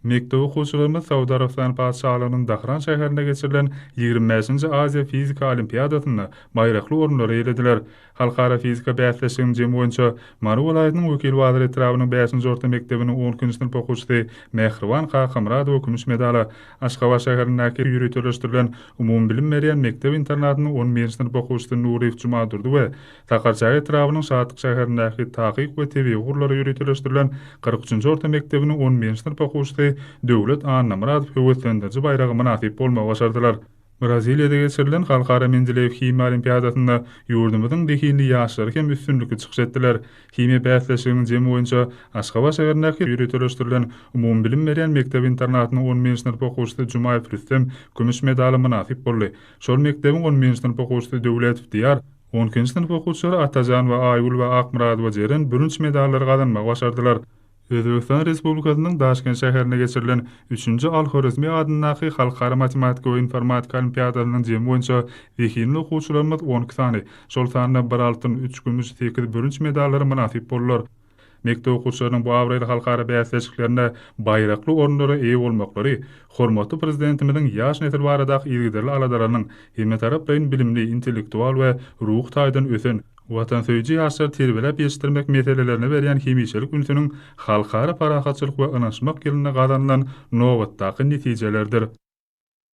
Mektep okuwçylarymyz Saudy Arabistan padşahlygynyň Dahran şäherine geçirilen 25-nji Aziya Fizika Olimpiadasyny baýrakly orunlara eýlediler. Halkara fizika bäsleşiginiň jemi boýunça Mary welaýatynyň Wekil Wadyr etrabynyň 5-nji orta mektebiniň 10-njy sınıf okuwçysy Mehriban Kakhamradow gümüş medala, Aşgabat şäherindäki ýürütüleşdirilen umum bilim berýän mektep internatynyň 11-nji sınıf okuwçysy Nuriýew Jumadurdy we Takarçay etrabynyň Şatyk şäherindäki Takyk we tebi gurlary ýürütüleşdirilen 43-nji orta mektebiniň 11-nji sınıf okuwçysy Döwlet Anna Muradov höwetlendiriji bayragy munasip bolmagy başardylar. Braziliýada geçirilen Halkara Mendeleev Himya Olimpiadasyna ýurdumyzyň dehinli ýaşlary hem üstünlükli çykyş etdiler. Himya bäsleşiginiň jemi boýunça Aşgabat şäherindäki ýürütüleşdirilen umum bilim berýän mektep internatynyň 10-njy sınıf okuwçysy Jumaýew Rüstem gümüş medala munasip boldy. Şol mektebiň 10-njy sınıf okuwçysy Döwlet Diýar, 10-njy sınıf okuwçylary Atajan we Aýgul we Akmuradow jeren bürünç medallary gazanmagy başardylar. Özbekistan Respublikasynyň Daşkent şäherine geçirilen 3-nji Al-Horizmi adynaky Halkara Matematika we Informatika Olimpiadasynyň jemi boýunça wekilli okuwçylarymyz 12 sany, şol sanyna 1 altyn, 3 gümüş, 8 bürünç medallary munasip boldular. Mektep okuwçylarynyň bu awraýly halkara bäsleşiklerine baýrakly orunlara eýe bolmaklary, hormatly prezidentimiziň ýaş nesil baradaky ýigdirli aladararynyň hem tarap bilen bilimli, intellektual we ruh taýdan ösen watan söýji ýaşlar terbiyelep ýetirmek meselelerini berýän hemýeçilik ünsüniň halkara parahatçylyk we anaşmak ýylyna gazanylan nowatdaky netijelerdir.